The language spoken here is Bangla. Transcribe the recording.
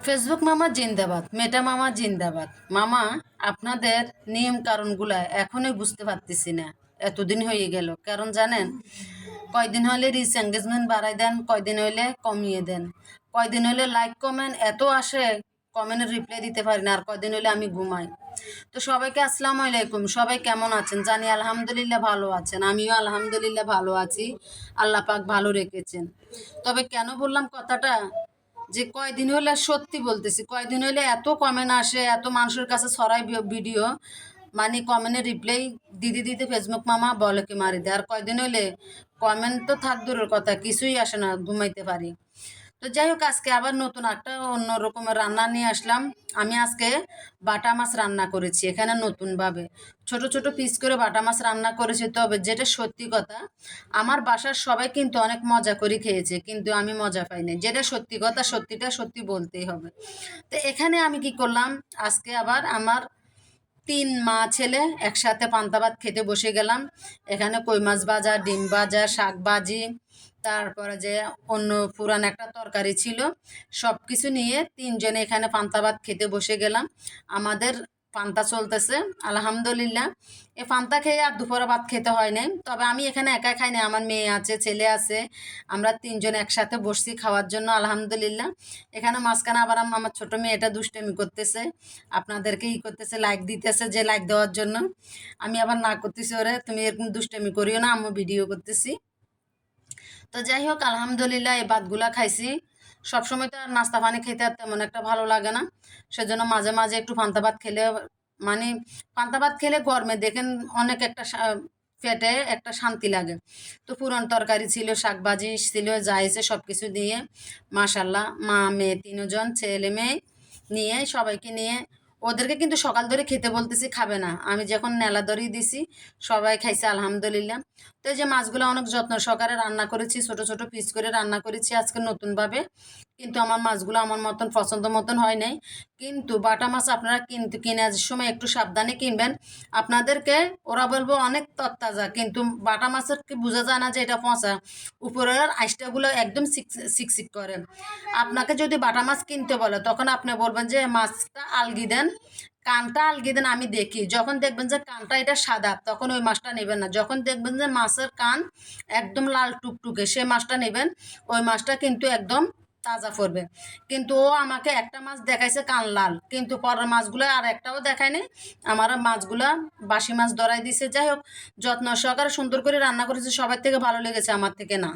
ফেসবুক মামা জিন্দাবাদ, মেটা মামা জিন্দাবাদ। মামা, আপনাদের নিয়ম কারণগুলা এখনই বুঝতে পারতেছি না। এতদিন হয়ে গেল, কারণ জানেন, কয়দিন হলে রিচ এঙ্গেজমেন্ট বাড়াই দেন, কয়দিন হইলে কমিয়ে দেন, কয়দিন হইলে লাইক কমেন্ট এত আসে, কমেন্টের রিপ্লাই দিতে পারি না, আর কয়দিন হইলে আমি ঘুমাই। তো সবাইকে আসসালামু আলাইকুম। সবাই কেমন আছেন? জানি আলহামদুলিল্লাহ ভালো আছেন, আমিও আলহামদুলিল্লাহ ভালো আছি। আল্লাহ পাক ভালো রেখেছেন। তবে কেন বললাম কথাটা, যে কয়দিন হইলে, সত্যি বলতেছি, কয়দিন হইলে এত কমেন্ট আসে, এত মানুষের কাছে ছড়াই ভিডিও, মানে কমেন্টের রিপ্লাই দিতে দিতে ফেসবুক মামা বলে কি মারি দেয়। আর কয়দিন হইলে কমেন্ট তো থাক দূরের কথা, কিছুই আসে না, ঘুমাইতে পারি। তো যাই হোক, আজকে আবার নতুন একটা অন্য রকমের রান্না নিয়ে আসলাম। আমি আজকে বাটা মাছ রান্না করেছি এখানে নতুনভাবে, ছোট ছোট পিস করে বাটা মাছ রান্না করেছি। তবে যেটা সত্যি কথা, আমার বাসার সবাই কিন্তু অনেক মজা করে খেয়েছে, কিন্তু আমি মজা পাইনি। যেটা সত্যি কথা, সত্যিটা সত্যি বলতেই হবে। তো এখানে আমি কি করলাম, আজকে আবার আমার 3 মা ছেলে একসাথে পান্তা ভাত খেতে বসে গেলাম। এখানে কই মাছ ভাজা, ডিম ভাজা, শাক ভাজি, তারপরে যে অন্য পুরান একটা তরকারি ছিল, সব কিছু নিয়ে 3 জনে এখানে পান্তা ভাত খেতে বসে গেলাম। আমাদের পান্তা চলতেছে আলহামদুলিল্লাহ। এই পান্তা খেয়ে আর দুপুরে ভাত খেতে হয় নাই। তবে আমি এখানে একা খাই না, আমার মেয়ে আছে, ছেলে আছে, আমরা 3 জন একসাথে বসছি খাওয়ার জন্য আলহামদুলিল্লাহ। এখানে মাঝখানে আবার আমার ছোট মেয়েটা দুষ্টামি করতেছে, আপনাদেরকে করতেছে, লাইক দিতেছে, যে লাইক দেওয়ার জন্য। আমি আবার না করতেছি, ওরে তুমি এরকম দুষ্টামি করিও না, আমি ভিডিও করতেছি। তো যাই হোক, আলহামদুলিল্লাহ এই ভাতগুলা খাইছি। সবসময় তো আর নাস্তা পানি খেতে আর তেমন একটা ভালো লাগে না, সেজন্য মাঝে মাঝে একটু পান্তা ভাত খেলে, মানে পান্তা ভাত খেলে গরমে দেখেন অনেক একটা পেটে একটা শান্তি লাগে। তো পুরান তরকারি ছিল, শাকভাজি ছিল, যা হয়েছে সব কিছু দিয়ে মাশাল্লাহ, মা মেয়ে 3 জন, ছেলে মেয়ে নিয়ে, সবাইকে নিয়ে, ওদেরকে কিন্তু সকাল ধরে খেতে বলতেছি, খাবে না, আমি যখন নেলা ধরিয়ে দিছি সবাই খাইছে আলহামদুলিল্লাহ। তো এই যে মাছগুলো অনেক যত্ন সহকারে রান্না করেছি, ছোট ছোট পিস করে রান্না করেছি আজকে নতুনভাবে। কিন্তু আমার মাছগুলো আমার মতন পছন্দ মতন হয় নাই। কিন্তু বাটা মাছ আপনারা কিন্তু কেনার সময় একটু সাবধানে কিনবেন। আপনাদেরকে ওরা বলবো অনেক তরতাজা, কিন্তু বাটা মাছের কি বোঝা যায় না যে এটা পচা, উপরের আইসটাগুলো একদম সিকসিক করে। আপনাকে যদি বাটা মাছ কিনতে বলে, তখন আপনি বলবেন যে মাছটা আলগি দেন, কানটা আলগি দেন। আমি দেখি, যখন দেখবেন যে কানটা এটা সাদা, তখন ওই মাছটা নেবেন না। যখন দেখবেন যে মাছের কান একদম লাল টুকটুকে, সে মাছটা নেবেন। ওই মাছটা কিন্তু একদম তাজা পড়বে। কিন্তু ও আমাকে একটা মাছ দেখাইছে কান লাল, কিন্তু পরের মাছগুলো আর একটাও দেখায় নাই। আমার মাছগুলা বাসি মাছ ধরাই দিছে। যাই হোক, যত্ন সহকারে সুন্দর করে রান্না করেছে, সবার থেকে ভালো লেগেছে, আমার থেকে না।